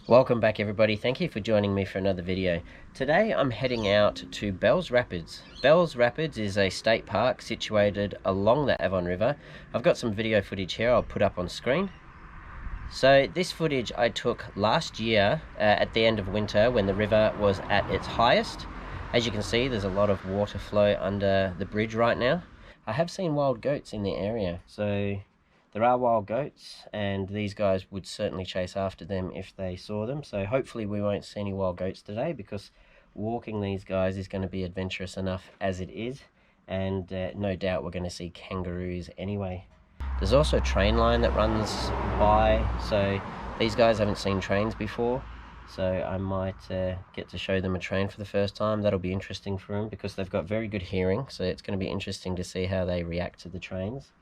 Welcome back everybody, thank you for joining me for another video. Today I'm heading out to Bells Rapids. Bells Rapids is a state park situated along the Avon River. I've got some video footage here I'll put up on screen. So this footage I took last year at the end of winter when the river was at its highest. As you can see, there's a lot of water flow under the bridge right now. I have seen wild goats in the area, so there are wild goats, and these guys would certainly chase after them if they saw them. So hopefully we won't see any wild goats today, because walking these guys is going to be adventurous enough as it is, and no doubt we're going to see kangaroos anyway. There's also a train line that runs by, so these guys haven't seen trains before, so I might get to show them a train for the first time. That'll be interesting for them because they've got very good hearing, so it's going to be interesting to see how they react to the trains.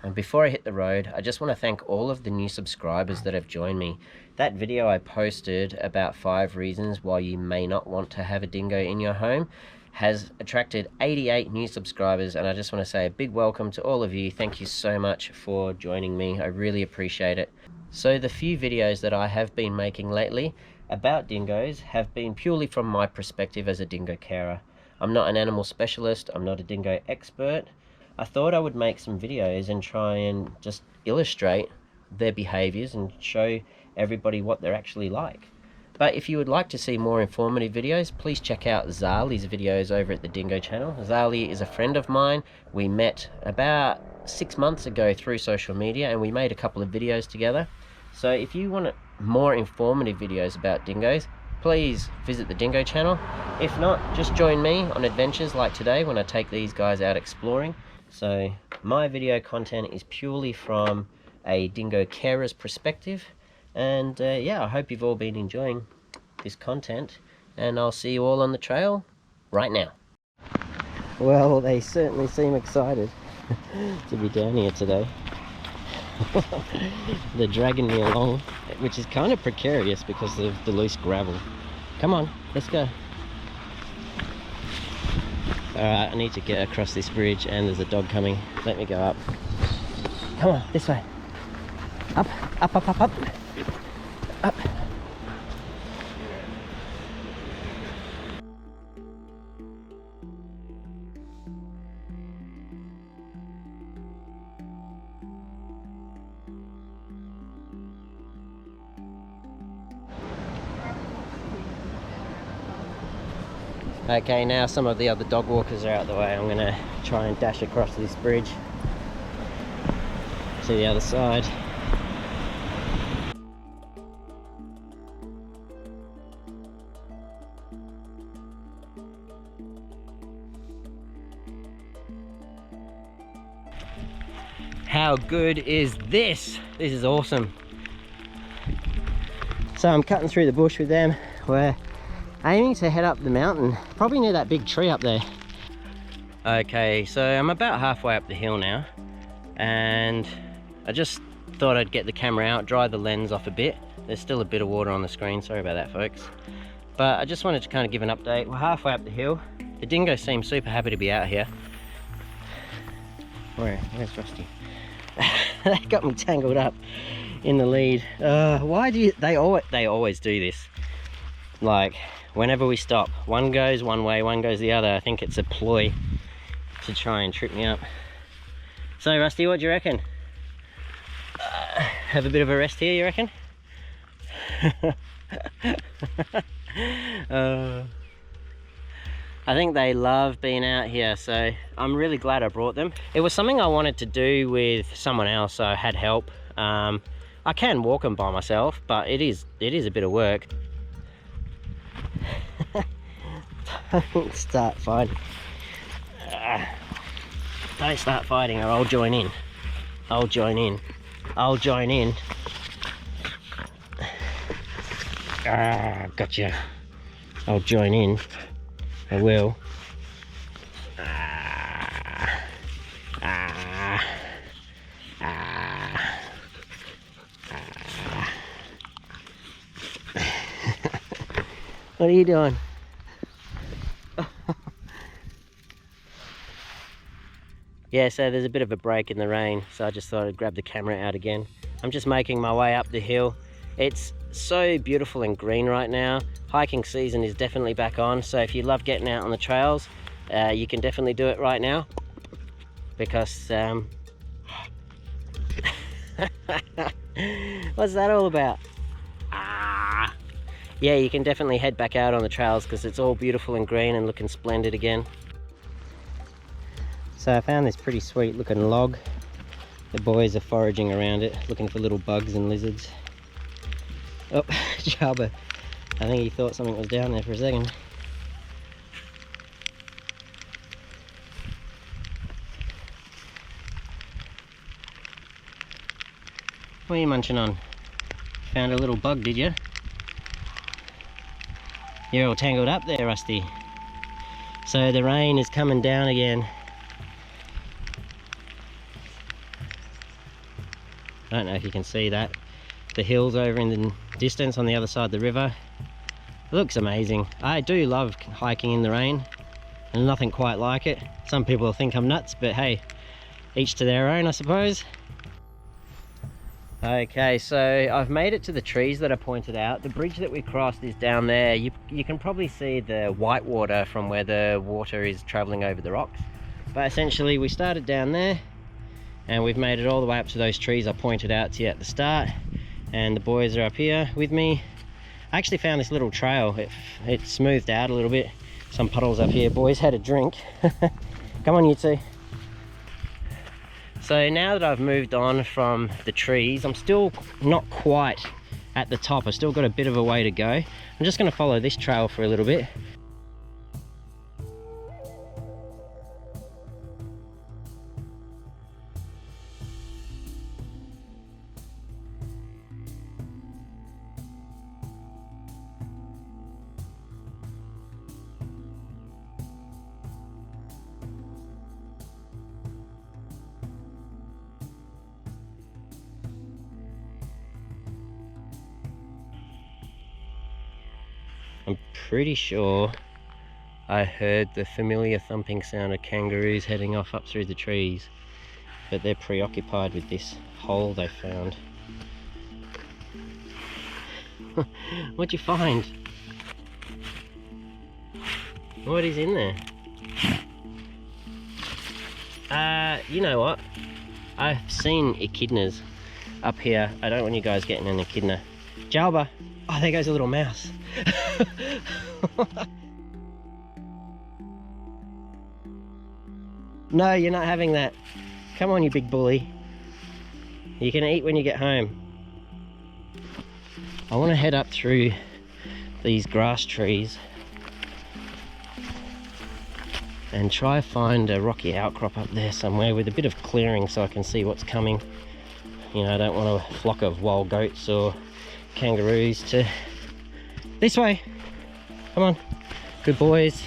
And before I hit the road, I just want to thank all of the new subscribers that have joined me. That video I posted about 5 reasons why you may not want to have a dingo in your home has attracted 88 new subscribers, and I just want to say a big welcome to all of you. Thank you so much for joining me. I really appreciate it. So the few videos that I have been making lately about dingoes have been purely from my perspective as a dingo carer. I'm not an animal specialist, I'm not a dingo expert. I thought I would make some videos and try and just illustrate their behaviors and show everybody what they're actually like. But if you would like to see more informative videos, please check out Zali's videos over at the Dingo channel. Zali is a friend of mine. We met about 6 months ago through social media and we made a couple of videos together. So if you want more informative videos about dingoes, please visit the Dingo channel. If not, just join me on adventures like today when I take these guys out exploring. So my video content is purely from a dingo carer's perspective, and yeah, I hope you've all been enjoying this content, and I'll see you all on the trail right now. Well, they certainly seem excited to be down here today. They're dragging me along, which is kind of precarious because of the loose gravel. Come on, let's go. Alright, I need to get across this bridge and there's a dog coming. Let me go up. Come on, this way. Up, up, up, up, up. Up. Okay, now some of the other dog walkers are out the way. I'm going to try and dash across this bridge to the other side. How good is this? This is awesome. So I'm cutting through the bush with them. We're aiming to head up the mountain, probably near that big tree up there. Okay, so I'm about halfway up the hill now, and I just thought I'd get the camera out, dry the lens off a bit. There's still a bit of water on the screen, sorry about that folks. But I just wanted to kind of give an update. We're halfway up the hill. The dingoes seem super happy to be out here. Where's Rusty? They got me tangled up in the lead. Why do they always do this? Like, whenever we stop, one goes one way, one goes the other. I think it's a ploy to try and trip me up. So Rusty, what do you reckon? Have a bit of a rest here, you reckon? I think they love being out here, so I'm really glad I brought them. It was something I wanted to do with someone else, so I had help. I can walk them by myself, but it is a bit of work. Don't start fighting. Don't start fighting or I'll join in. I'll join in. I'll join in. Gotcha. I'll join in. I will. What are you doing? Yeah, so there's a bit of a break in the rain, so I just thought I'd grab the camera out again. I'm just making my way up the hill. It's It's so beautiful and green right now. Hiking season is definitely back on, so if you love getting out on the trails, you can definitely do it right now, because what's that all about? Yeah, you can definitely head back out on the trails because it's all beautiful and green and looking splendid again. So I found this pretty sweet looking log. The boys are foraging around it, looking for little bugs and lizards. Oh, Jalba, I think he thought something was down there for a second. What are you munching on? Found a little bug, did you? You're all tangled up there, Rusty. So the rain is coming down again. I don't know if you can see that. The hills over in the distance on the other side of the river. It looks amazing. I do love hiking in the rain, and nothing quite like it. Some people think I'm nuts, but hey, each to their own, I suppose. Okay, so I've made it to the trees that I pointed out. The bridge that we crossed is down there. You can probably see the white water from where the water is traveling over the rocks. But essentially we started down there and we've made it all the way up to those trees I pointed out to you at the start. And the boys are up here with me. I actually found this little trail. It smoothed out a little bit. Some puddles up here. Boys had a drink. Come on, you two. So now that I've moved on from the trees, I'm still not quite at the top. I've still got a bit of a way to go. I'm just going to follow this trail for a little bit. I'm pretty sure I heard the familiar thumping sound of kangaroos heading off up through the trees, but they're preoccupied with this hole they found. What'd you find? What is in there? You know what? I've seen echidnas up here. I don't want you guys getting an echidna. Jalba! Oh, there goes a little mouse. No, you're not having that. Come on, you big bully. You can eat when you get home. I want to head up through these grass trees and try find a rocky outcrop up there somewhere with a bit of clearing so I can see what's coming. You know, I don't want a flock of wild goats or kangaroos to... This way! Come on, good boys.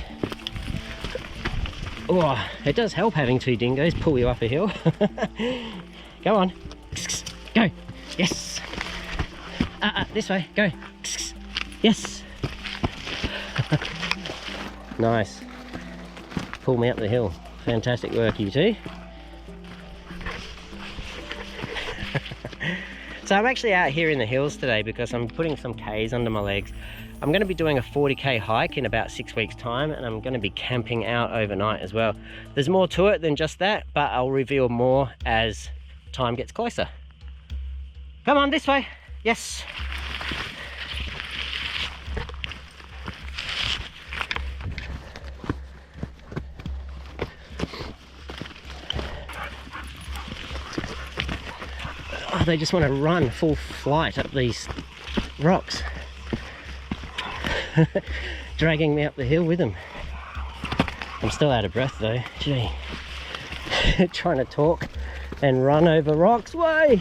Oh, it does help having two dingoes pull you up a hill. Go on, go, yes. This way, go, yes. Nice, pull me up the hill. Fantastic work, you two. So I'm actually out here in the hills today because I'm putting some Ks under my legs. I'm going to be doing a 40k hike in about 6 weeks time, and I'm going to be camping out overnight as well. There's more to it than just that, but I'll reveal more as time gets closer. Come on, this way. Yes. Oh, they just want to run full flight up these rocks. Dragging me up the hill with them. I'm still out of breath though. Gee. Trying to talk and run over rocks. Way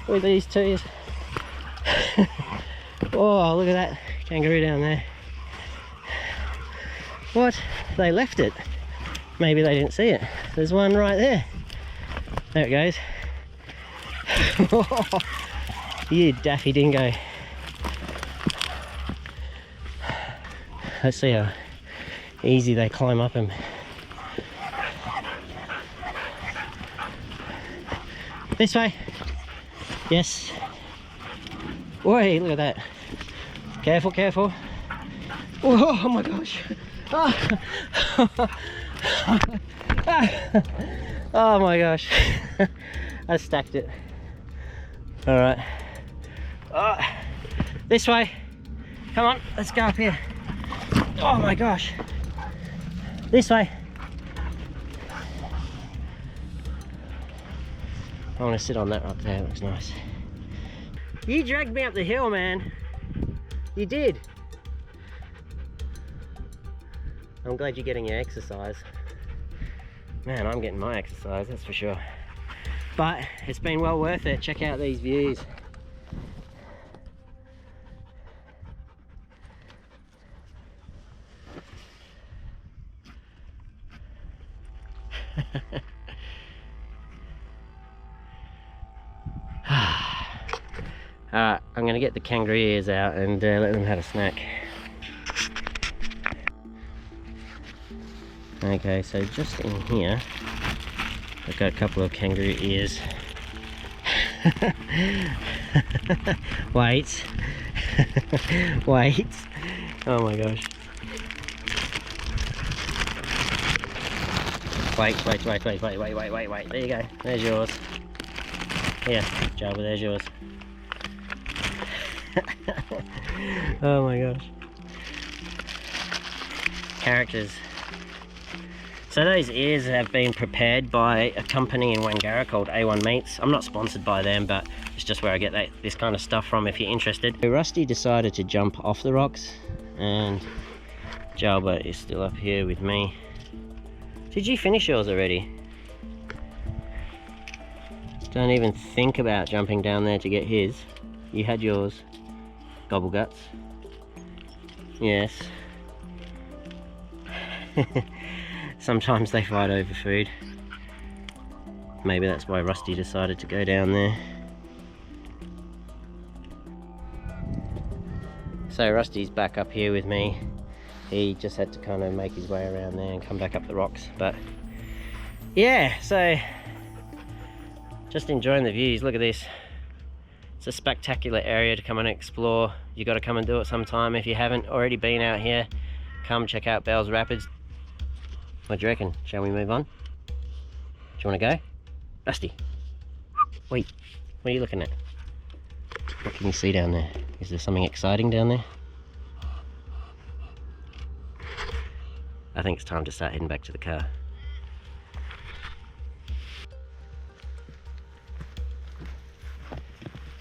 with these two. Oh, look at that kangaroo down there. What? They left it. Maybe they didn't see it. There's one right there. There it goes. You daffy dingo. Let's see how easy they climb up him. This way. Yes. Oi, look at that. Careful, careful. Oh my gosh. Oh my gosh. I stacked it. All right. Oh, this way. Come on, let's go up here. Oh my gosh. This way. I want to sit on that right there, it looks nice. You dragged me up the hill, man. You did. I'm glad you're getting your exercise. Man, I'm getting my exercise, that's for sure. But it's been well worth it. Check out these views. Alright, I'm going to get the kangaroo ears out and let them have a snack. Okay, so just in here, I've got a couple of kangaroo ears. Wait. Wait. Oh my gosh. Wait. There you go. There's yours. Here, Jalba, there's yours. Oh my gosh. Characters. So those ears have been prepared by a company in Wangara called A1 Meats. I'm not sponsored by them, but it's just where I get this kind of stuff from if you're interested. Rusty decided to jump off the rocks and Jalba is still up here with me. Did you finish yours already? Don't even think about jumping down there to get his. You had yours. Gobble guts. Yes. Sometimes they fight over food. Maybe that's why Rusty decided to go down there. So Rusty's back up here with me. He just had to kind of make his way around there and come back up the rocks. But yeah, so just enjoying the views. Look at this. It's a spectacular area to come and explore. You got to come and do it sometime. If you haven't already been out here, come check out Bells Rapids. What do you reckon? Shall we move on? Do you want to go? Rusty. Wait, what are you looking at? What can you see down there? Is there something exciting down there? I think it's time to start heading back to the car.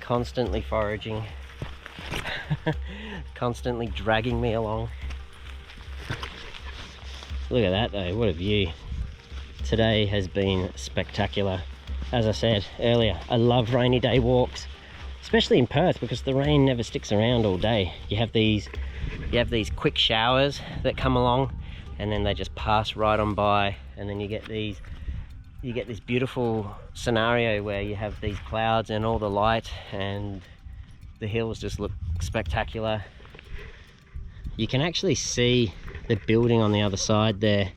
Constantly foraging. Constantly dragging me along. Look at that though, what a view. Today has been spectacular. As I said earlier, I love rainy day walks, especially in Perth because the rain never sticks around all day. You have these quick showers that come along and then they just pass right on by, and then you get this beautiful scenario where you have these clouds and all the light and the hills just look spectacular. You can actually see the building on the other side there.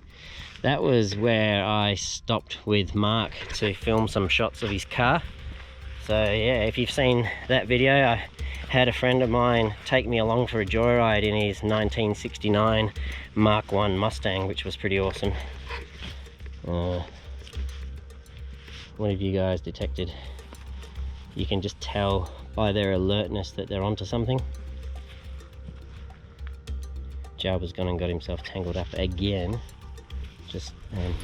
That was where I stopped with Mark to film some shots of his car. So yeah, if you've seen that video, I had a friend of mine take me along for a joyride in his 1969 Mark I Mustang, which was pretty awesome. What have you guys detected? You can just tell by their alertness that they're onto something. Jalba's gone and got himself tangled up again. Just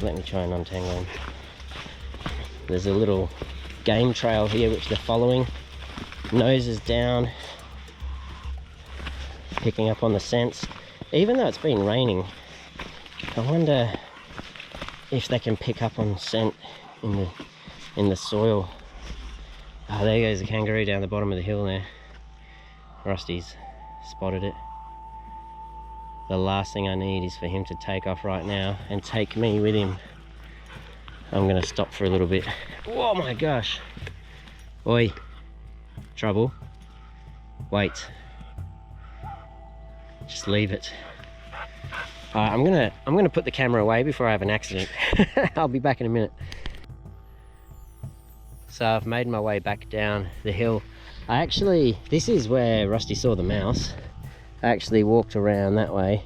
let me try and untangle him. There's a little game trail here which they're following. Noses down, picking up on the scents. Even though it's been raining, I wonder if they can pick up on scent in the soil. Oh, there goes the kangaroo down the bottom of the hill there. Rusty's spotted it. The last thing I need is for him to take off right now and take me with him. I'm gonna stop for a little bit. Oh my gosh. Oi. Trouble. Wait. Just leave it. Alright, I'm gonna put the camera away before I have an accident. I'll be back in a minute. So I've made my way back down the hill This is where Rusty saw the mouse. I actually walked around that way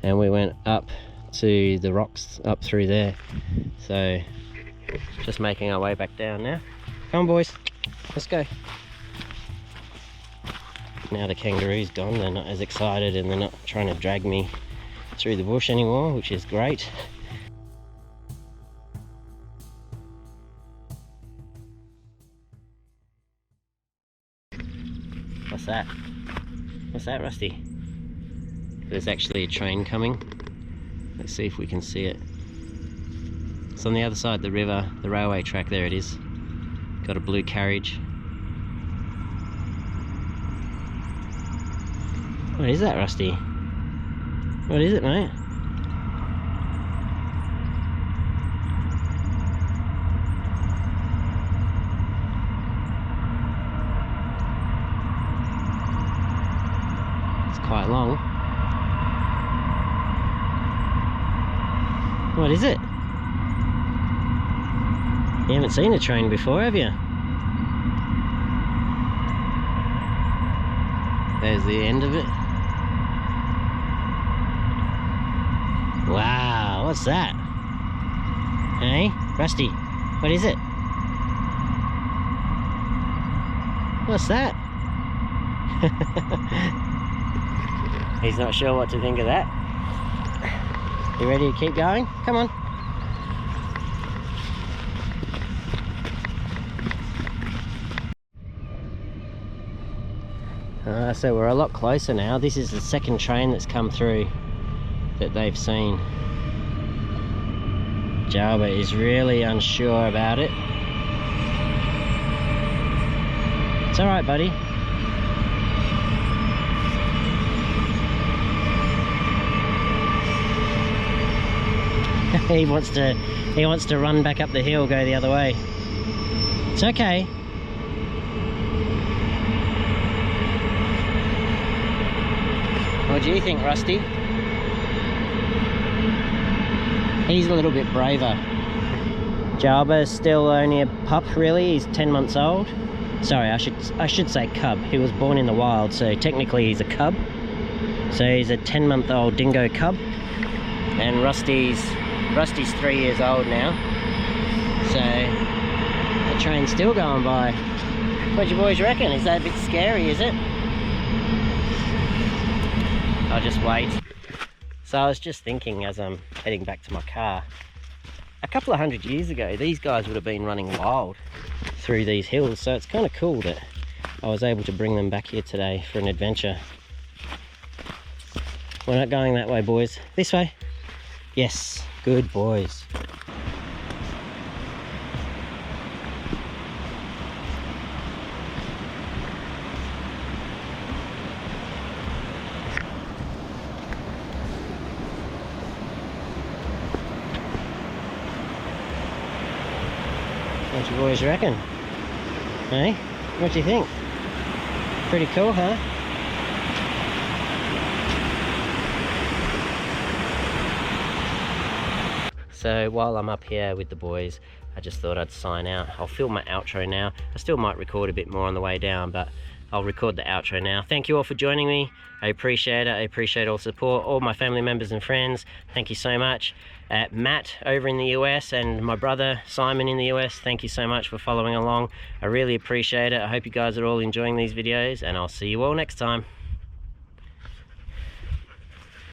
and we went up to the rocks up through there. So just making our way back down now. Come on boys, let's go. Now the kangaroo's gone, they're not as excited and they're not trying to drag me through the bush anymore, which is great. What's that? What's that, Rusty? There's actually a train coming. Let's see if we can see it. It's on the other side of the river, the railway track, there it is. Got a blue carriage. What is that, Rusty? What is it, mate? It's quite long. What is it? You haven't seen a train before, have you? There's the end of it. Wow, what's that? Hey, Rusty, what is it? What's that? He's not sure what to think of that. You ready to keep going? Come on. So we're a lot closer now. This is the second train that's come through that they've seen. Jalba is really unsure about it. It's alright, buddy. He wants to run back up the hill, go the other way. It's okay. What do you think, Rusty? He's a little bit braver. Jalba is still only a pup, really. He's 10 months old. Sorry, I should say cub. He was born in the wild, so technically he's a cub. So he's a 10-month-old dingo cub. And Rusty's 3 years old now. So the train's still going by. What do you boys reckon? Is that a bit scary, is it? I'll just wait. So I was just thinking as I'm heading back to my car, a couple of 100 years ago, these guys would have been running wild through these hills. So it's kind of cool that I was able to bring them back here today for an adventure. We're not going that way, boys. This way. Yes, good boys. What do you boys reckon? Hey, what do you think? Pretty cool, huh? So while I'm up here with the boys, I just thought I'd sign out. I'll film my outro now. I still might record a bit more on the way down, but I'll record the outro now. Thank you all for joining me. I appreciate it. I appreciate all support, all my family members and friends. Thank you so much. Matt over in the US and my brother Simon in the US, thank you so much for following along. I really appreciate it. I hope you guys are all enjoying these videos, and I'll see you all next time.